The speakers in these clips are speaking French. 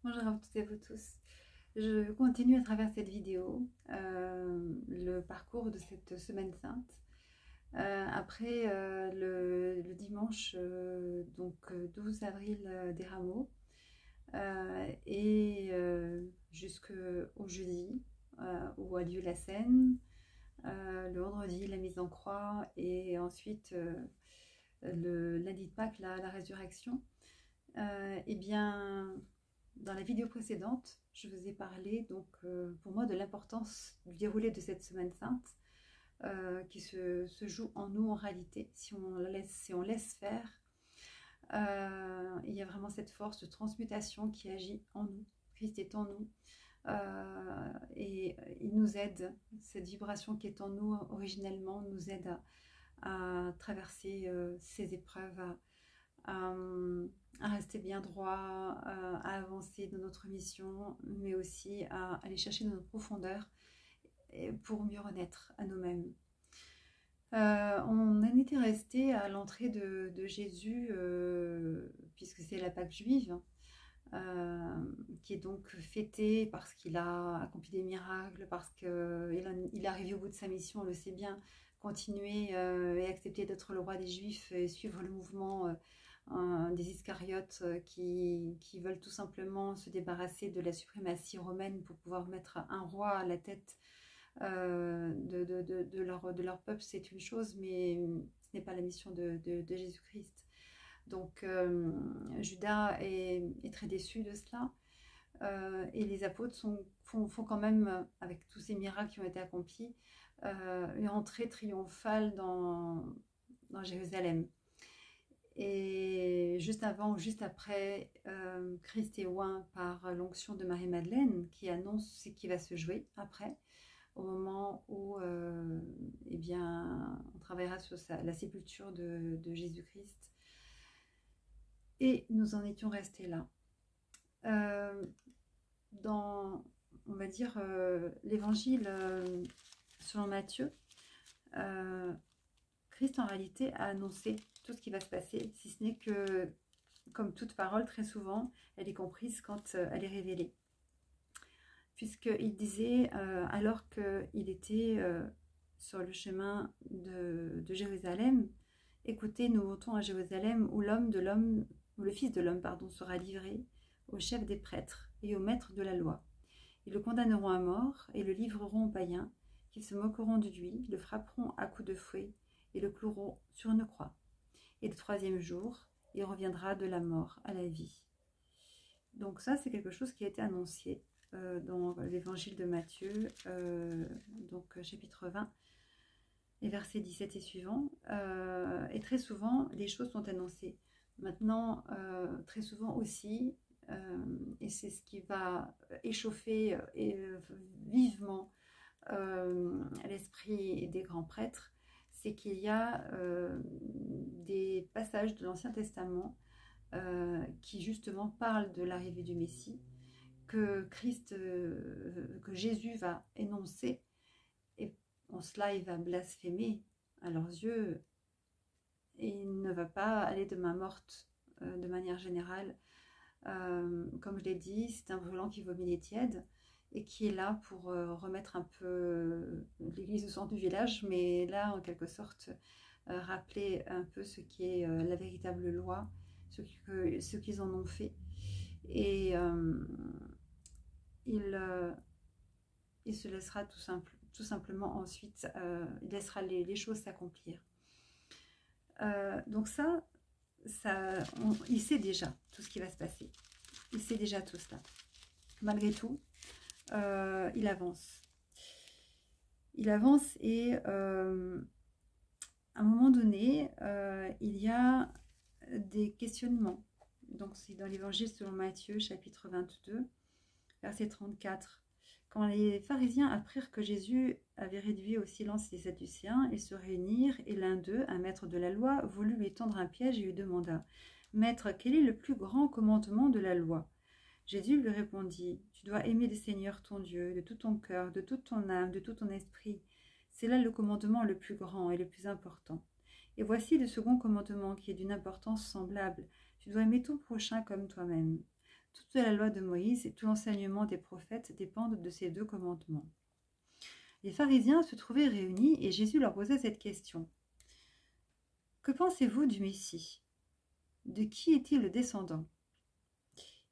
Bonjour à toutes et vous tous. Je continue à travers cette vidéo le parcours de cette semaine sainte. Après le dimanche 12 avril des Rameaux et jusqu'au jeudi où a lieu la scène, le vendredi la mise en croix et ensuite le lundi de Pâques la résurrection. Eh bien, dans la vidéo précédente, je vous ai parlé pour moi de l'importance du déroulé de cette semaine sainte qui se joue en nous en réalité, si on laisse faire. Il y a vraiment cette force de transmutation qui agit en nous. Christ est en nous et il nous aide, cette vibration qui est en nous originellement nous aide à traverser ces épreuves, à, à rester bien droit, à avancer dans notre mission, mais aussi à aller chercher dans notre profondeur pour mieux renaître à nous-mêmes. On en était resté à l'entrée de Jésus, puisque c'est la Pâque juive, qui est donc fêtée parce qu'il a accompli des miracles, parce qu'il est arrivé au bout de sa mission, on le sait bien, continuer et accepter d'être le roi des Juifs et suivre le mouvement des Iscariotes qui veulent tout simplement se débarrasser de la suprématie romaine pour pouvoir mettre un roi à la tête de leur peuple, c'est une chose, mais ce n'est pas la mission de Jésus-Christ. Donc Judas est très déçu de cela. Et les apôtres font quand même, avec tous ces miracles qui ont été accomplis, une entrée triomphale dans Jérusalem. Et juste avant ou juste après, Christ est oint par l'onction de Marie-Madeleine qui annonce ce qui va se jouer après, au moment où eh bien, on travaillera sur la sépulture de Jésus-Christ. Et nous en étions restés là. Dans, on va dire, l'évangile selon Matthieu, Christ en réalité a annoncé tout ce qui va se passer, si ce n'est que, comme toute parole, très souvent, elle est comprise quand elle est révélée. Puisqu'il disait, alors qu'il était sur le chemin de Jérusalem, écoutez, nous montons à Jérusalem où le Fils de l'homme, sera livré au chef des prêtres et au maître de la loi. Ils le condamneront à mort et le livreront aux païens, qui se moqueront de lui, le frapperont à coups de fouet et le cloueront sur une croix. Et le troisième jour, il reviendra de la mort à la vie. Donc ça, c'est quelque chose qui a été annoncé dans l'évangile de Matthieu, chapitre 20, et versets 17 et suivants. Et très souvent, les choses sont annoncées. Maintenant, très souvent aussi, et c'est ce qui va échauffer vivement l'esprit des grands prêtres, c'est qu'il y a des passages de l'Ancien Testament qui justement parlent de l'arrivée du Messie, que Jésus va énoncer, et en cela il va blasphémer à leurs yeux, et il ne va pas aller de main morte de manière générale. Comme je l'ai dit, c'est un brûlant qui vomit les tièdes et qui est là pour remettre un peu l'église au centre du village, mais là en quelque sorte rappeler un peu ce qui est la véritable loi, ce qu'ils en ont fait. Et il se laissera tout simplement ensuite, il laissera les choses s'accomplir. Donc il sait déjà tout ce qui va se passer. Il sait déjà tout cela. Malgré tout, il avance. Il avance et à un moment donné, il y a des questionnements. Donc c'est dans l'évangile selon Matthieu, chapitre 22, verset 34. Quand les pharisiens apprirent que Jésus avait réduit au silence les Sadducéens, ils se réunirent et l'un d'eux, un maître de la loi, voulut lui tendre un piège et lui demanda « Maître, quel est le plus grand commandement de la loi ?» Jésus lui répondit « Tu dois aimer le Seigneur ton Dieu de tout ton cœur, de toute ton âme, de tout ton esprit. C'est là le commandement le plus grand et le plus important. Et voici le second commandement qui est d'une importance semblable. Tu dois aimer ton prochain comme toi-même. Toute la loi de Moïse et tout l'enseignement des prophètes dépendent de ces 2 commandements. Les pharisiens se trouvaient réunis et Jésus leur posait cette question. Que pensez-vous du Messie? De qui est-il le descendant?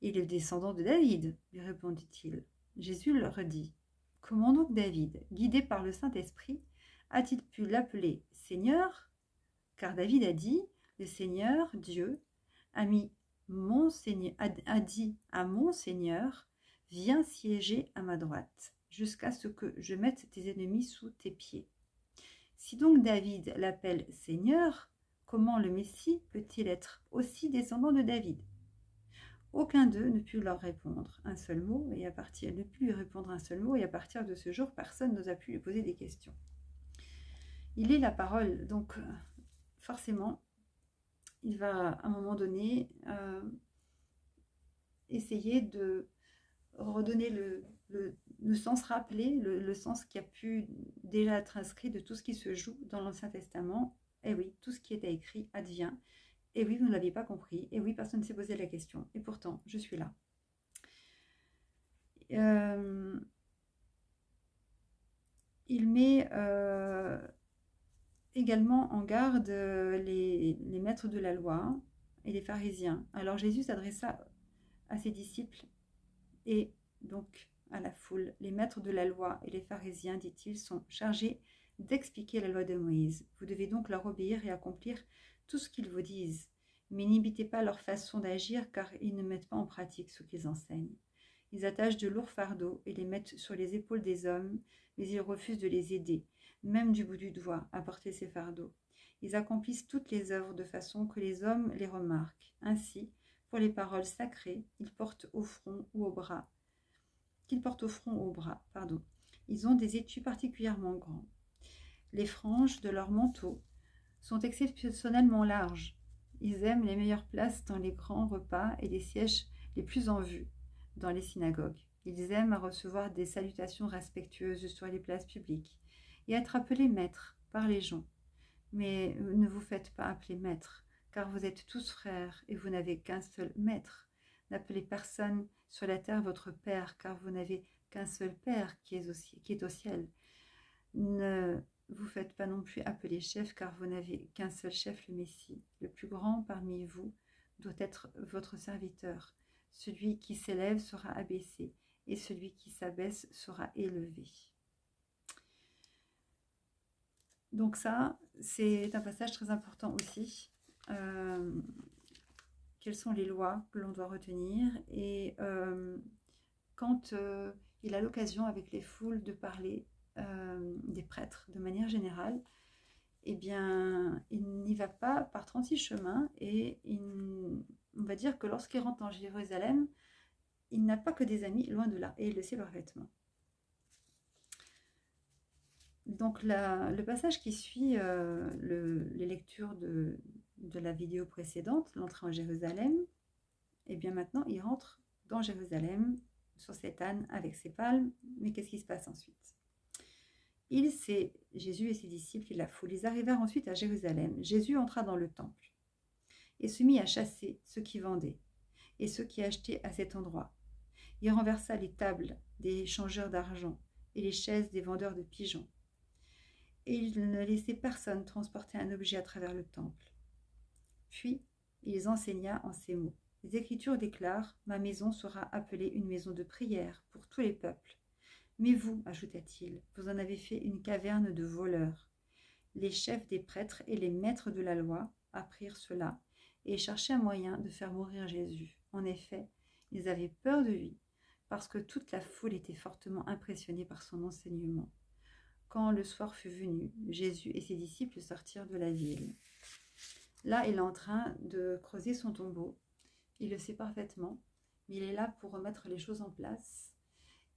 Il est le descendant de David, lui répondit-il. Jésus leur dit. Comment donc David, guidé par le Saint-Esprit, a-t-il pu l'appeler Seigneur? Car David a dit, le Seigneur, Dieu, a dit à mon Seigneur, viens siéger à ma droite, jusqu'à ce que je mette tes ennemis sous tes pieds. Si donc David l'appelle Seigneur, comment le Messie peut-il être aussi descendant de David? Aucun d'eux ne put leur répondre un seul mot, et à partir de ce jour, personne n'osa plus lui poser des questions. Il est la parole, donc forcément, il va à un moment donné essayer de redonner le sens, rappeler le sens qui a pu déjà être inscrit de tout ce qui se joue dans l'Ancien Testament. Et oui, tout ce qui était écrit advient. Et oui, vous ne l'aviez pas compris. Et oui, personne ne s'est posé la question. Et pourtant, je suis là. Il met également en garde les maîtres de la loi et les pharisiens. Alors Jésus s'adressa à ses disciples et donc à la foule. Les maîtres de la loi et les pharisiens, dit-il, sont chargés d'expliquer la loi de Moïse. Vous devez donc leur obéir et accomplir tout ce qu'ils vous disent. Mais n'imitez pas leur façon d'agir, car ils ne mettent pas en pratique ce qu'ils enseignent. Ils attachent de lourds fardeaux et les mettent sur les épaules des hommes, mais ils refusent de les aider, même du bout du doigt, à porter ces fardeaux. Ils accomplissent toutes les œuvres de façon que les hommes les remarquent. Ainsi, pour les paroles sacrées, qu'ils portent au front ou au bras. Ils ont des étus particulièrement grands. Les franges de leurs manteaux sont exceptionnellement larges. Ils aiment les meilleures places dans les grands repas et les sièges les plus en vue dans les synagogues. Ils aiment à recevoir des salutations respectueuses sur les places publiques et être appelés maîtres par les gens. Mais ne vous faites pas appeler maître, car vous êtes tous frères et vous n'avez qu'un seul maître. N'appelez personne sur la terre votre père, car vous n'avez qu'un seul père qui est au ciel. Ne vous faites pas non plus appeler chef, car vous n'avez qu'un seul chef, le Messie. Le plus grand parmi vous doit être votre serviteur. Celui qui s'élève sera abaissé, et celui qui s'abaisse sera élevé. Donc ça, c'est un passage très important aussi. Quelles sont les lois que l'on doit retenir? Et quand il a l'occasion avec les foules de parler des prêtres de manière générale, eh bien, il n'y va pas par 36 chemins et on va dire que lorsqu'il rentre en Jérusalem, il n'a pas que des amis, loin de là, et il le sait parfaitement. Donc le passage qui suit les lectures de la vidéo précédente, l'entrée en Jérusalem, et bien maintenant il rentre dans Jérusalem sur cet âne avec ses palmes. Mais qu'est-ce qui se passe ensuite? Jésus et ses disciples et la foule, ils arrivèrent ensuite à Jérusalem. Jésus entra dans le temple et se mit à chasser ceux qui vendaient et ceux qui achetaient à cet endroit. Il renversa les tables des changeurs d'argent et les chaises des vendeurs de pigeons. Et il ne laissait personne transporter un objet à travers le temple. Puis, il enseigna en ces mots. Les Écritures déclarent « Ma maison sera appelée une maison de prière pour tous les peuples. Mais vous, ajouta-t-il, vous en avez fait une caverne de voleurs. » Les chefs des prêtres et les maîtres de la loi apprirent cela et cherchaient un moyen de faire mourir Jésus. En effet, ils avaient peur de lui parce que toute la foule était fortement impressionnée par son enseignement. Quand le soir fut venu, Jésus et ses disciples sortirent de la ville. Là, il est en train de creuser son tombeau. Il le sait parfaitement, mais il est là pour remettre les choses en place.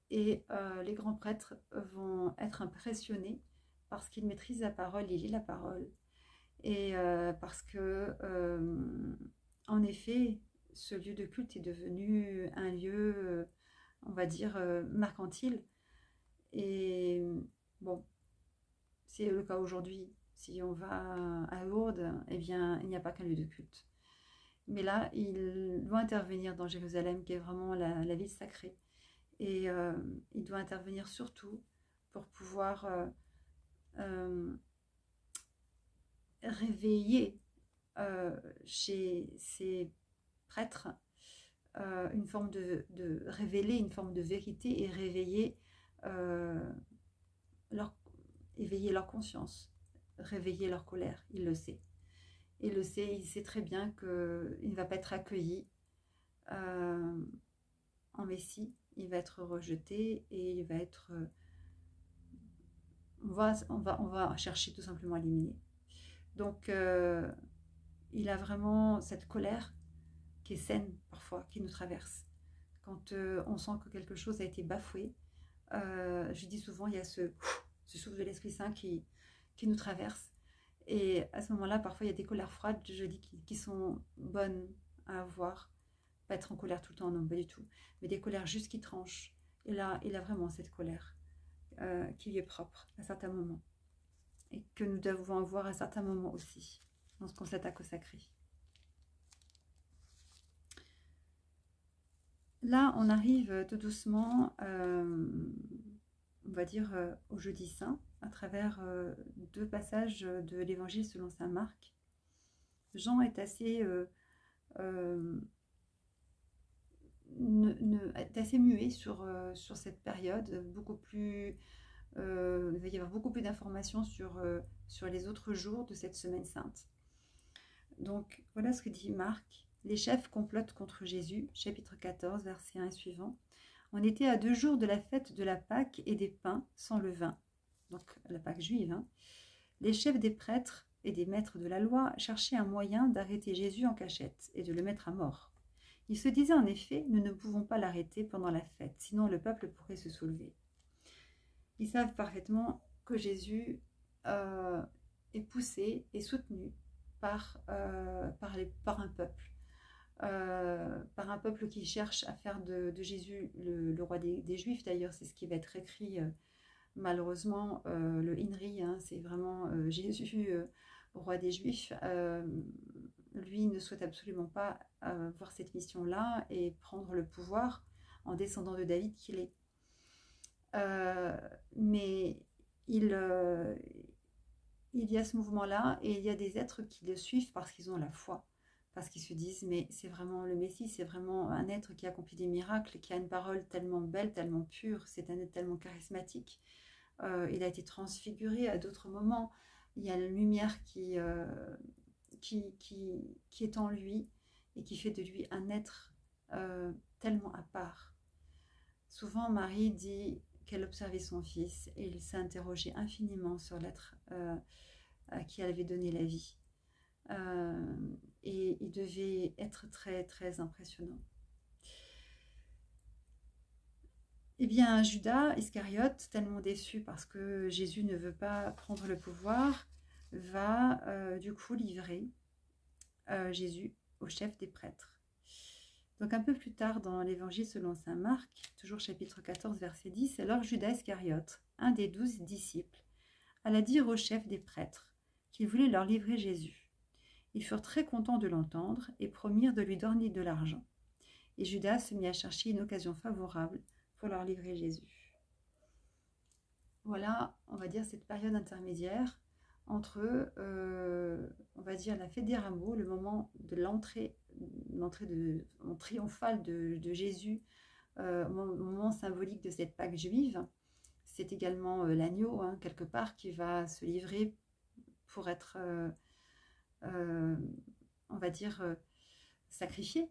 Et les grands prêtres vont être impressionnés parce qu'ils maîtrisent la parole, ils lisent la parole. Et parce que, en effet, ce lieu de culte est devenu un lieu, on va dire, mercantile. Et bon, c'est le cas aujourd'hui. Si on va à Lourdes, eh bien, il n'y a pas qu'un lieu de culte. Mais là, il doit intervenir dans Jérusalem, qui est vraiment la ville sacrée. Et il doit intervenir surtout pour pouvoir réveiller chez ces prêtres une forme révéler une forme de vérité et réveiller leur, éveiller leur conscience, réveiller leur colère. Il le sait. Il le sait, il sait très bien qu'il ne va pas être accueilli en Messie, il va être rejeté et il va être... on va chercher tout simplement à l'éliminer. Donc, il a vraiment cette colère qui est saine parfois, qui nous traverse. Quand on sent que quelque chose a été bafoué, je dis souvent, il y a ce souffle de l'Esprit Saint qui nous traverse. Et à ce moment-là, parfois, il y a des colères froides, je dis, qui sont bonnes à avoir. Pas être en colère tout le temps, non, pas du tout. Mais des colères juste qui tranchent. Et là, il a vraiment cette colère qui lui est propre à certains moments. Et que nous devons avoir à certains moments aussi, lorsqu'on s'attaque au sacré. Là, on arrive tout doucement, on va dire, au jeudi saint, à travers deux passages de l'évangile selon saint Marc. Jean est assez, est assez muet sur cette période, beaucoup plus, il va y avoir beaucoup plus d'informations sur les autres jours de cette semaine sainte. Donc, voilà ce que dit Marc. Les chefs complotent contre Jésus, chapitre 14, verset 1 et suivant. On était à 2 jours de la fête de la Pâque et des pains sans levain, donc la Pâque juive. Hein. Les chefs des prêtres et des maîtres de la loi cherchaient un moyen d'arrêter Jésus en cachette et de le mettre à mort. Ils se disaient en effet, nous ne pouvons pas l'arrêter pendant la fête, sinon le peuple pourrait se soulever. Ils savent parfaitement que Jésus est poussé et soutenu par un peuple. Par un peuple qui cherche à faire de Jésus le roi des Juifs. D'ailleurs, c'est ce qui va être écrit malheureusement, le Inri, hein, c'est vraiment Jésus, roi des Juifs. Lui ne souhaite absolument pas voir cette mission-là et prendre le pouvoir en descendant de David qu'il est. Mais il y a ce mouvement-là et il y a des êtres qui le suivent parce qu'ils ont la foi. Parce qu'ils se disent, mais c'est vraiment le Messie, c'est vraiment un être qui accomplit des miracles, qui a une parole tellement belle, tellement pure, c'est un être tellement charismatique. Il a été transfiguré à d'autres moments. Il y a la lumière qui est en lui et qui fait de lui un être tellement à part. Souvent, Marie dit qu'elle observait son fils et il s'est interrogé infiniment sur l'être à qui elle avait donné la vie. Et il devait être très très impressionnant. Eh bien, Judas Iscariote, tellement déçu parce que Jésus ne veut pas prendre le pouvoir, va du coup livrer Jésus au chef des prêtres. Donc un peu plus tard dans l'évangile selon saint Marc, toujours chapitre 14 verset 10, alors Judas Iscariote, un des 12 disciples, alla dire au chef des prêtres qu'il voulait leur livrer Jésus. Ils furent très contents de l'entendre et promirent de lui donner de l'argent. Et Judas se mit à chercher une occasion favorable pour leur livrer Jésus. Voilà, on va dire, cette période intermédiaire entre, on va dire, la fête des rameaux, le moment de l'entrée triomphale de Jésus, moment symbolique de cette Pâque juive. C'est également l'agneau, hein, quelque part, qui va se livrer pour être... on va dire, sacrifié.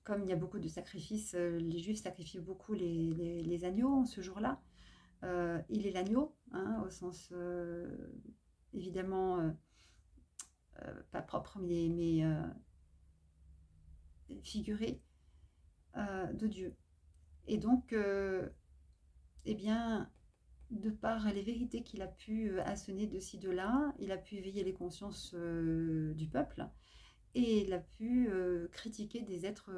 Comme il y a beaucoup de sacrifices, les Juifs sacrifient beaucoup les agneaux ce jour-là. Il est l'agneau, hein, au sens évidemment pas propre, mais figuré de Dieu. Et donc, eh bien, de par les vérités qu'il a pu assonner de ci, de là, il a pu éveiller les consciences du peuple et il a pu critiquer des êtres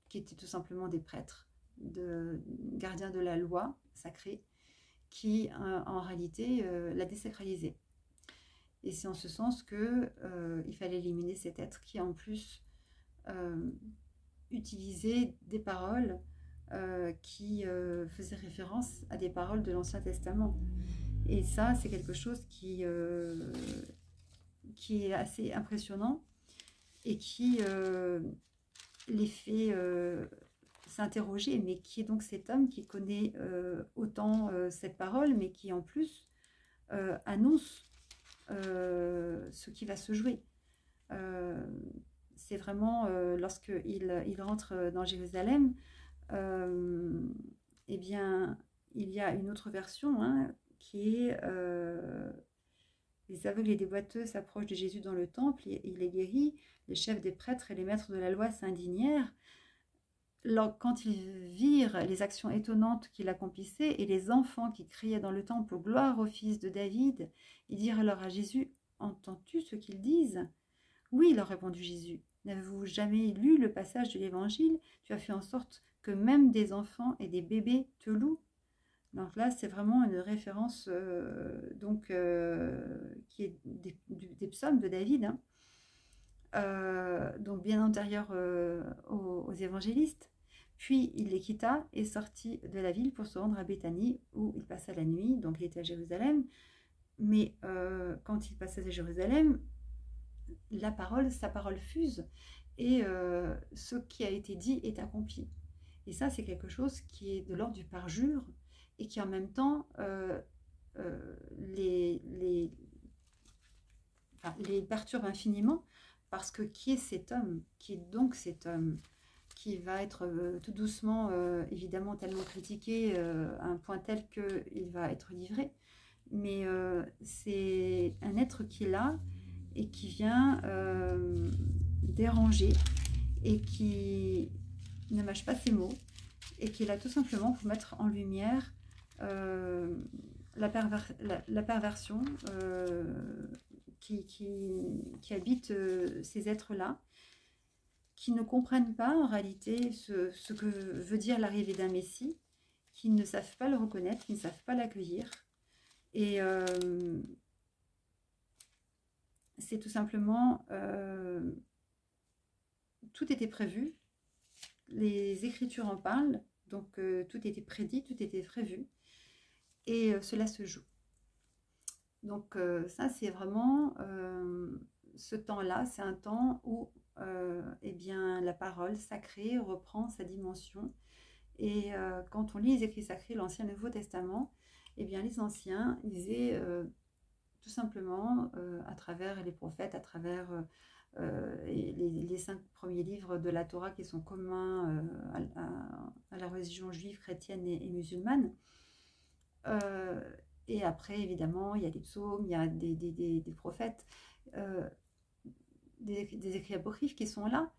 qui étaient tout simplement des prêtres, gardiens de la loi sacrée, qui en réalité l'a désacralisé. Et c'est en ce sens que il fallait éliminer cet être qui en plus utilisait des paroles qui faisaient référence à des paroles de l'Ancien Testament. Et ça, c'est quelque chose qui est assez impressionnant et qui les fait s'interroger, mais qui est donc cet homme qui connaît autant cette parole, mais qui en plus annonce ce qui va se jouer. C'est vraiment lorsqu'il rentre dans Jérusalem, eh bien, il y a une autre version hein, qui est les aveugles et les boiteux s'approchent de Jésus dans le temple, il les guérit, les chefs des prêtres et les maîtres de la loi s'indignèrent quand ils virent les actions étonnantes qu'il accomplissait et les enfants qui criaient dans le temple gloire au fils de David, ils dirent alors à Jésus, entends-tu ce qu'ils disent? Oui, leur répondit Jésus. N'avez-vous jamais lu le passage de l'Évangile? Tu as fait en sorte que même des enfants et des bébés te louent. Donc là, c'est vraiment une référence qui est des psaumes de David, hein. Donc bien antérieur aux évangélistes. Puis il les quitta et sortit de la ville pour se rendre à Béthanie où il passa la nuit. Donc il était à Jérusalem. Mais quand il passait à Jérusalem, sa parole fuse et ce qui a été dit est accompli. Et ça, c'est quelque chose qui est de l'ordre du parjure et qui en même temps les perturbe infiniment parce que qui est cet homme? Qui est donc cet homme qui va être tout doucement, évidemment, tellement critiqué à un point tel qu'il va être livré. Mais c'est un être qui est là et qui vient déranger et qui ne mâche pas ses mots et qui est là tout simplement pour mettre en lumière la perversion qui habite ces êtres-là, qui ne comprennent pas en réalité ce que veut dire l'arrivée d'un Messie, qui ne savent pas le reconnaître, qui ne savent pas l'accueillir. Et c'est tout simplement, tout était prévu, les Écritures en parlent, donc tout était prédit, tout était prévu, et cela se joue. Donc ça, c'est vraiment ce temps-là, c'est un temps où eh bien, la parole sacrée reprend sa dimension. Et quand on lit les écrits sacrés, l'Ancien et le Nouveau Testament, eh bien, les anciens lisaient tout simplement à travers les prophètes, à travers les 5 premiers livres de la Torah qui sont communs à la religion juive, chrétienne et musulmane. Et après, évidemment, il y a des psaumes, il y a des prophètes, des écrits apocryphes qui sont là.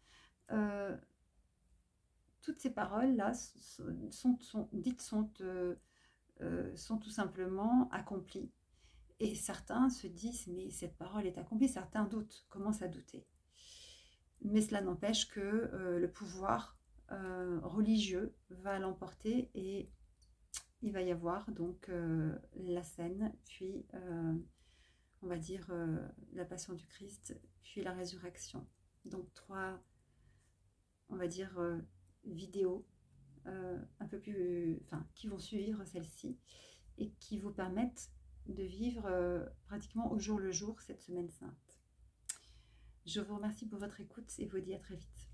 Toutes ces paroles-là sont tout simplement accomplies. Et certains se disent, mais cette parole est accomplie. Certains doutent, commencent à douter. Mais cela n'empêche que le pouvoir religieux va l'emporter et il va y avoir donc la scène, puis on va dire la passion du Christ, puis la résurrection. Donc 3, on va dire, vidéos un peu plus, qui vont suivre celle-ci et qui vous permettent de vivre pratiquement au jour le jour cette semaine sainte. Je vous remercie pour votre écoute et vous dis à très vite.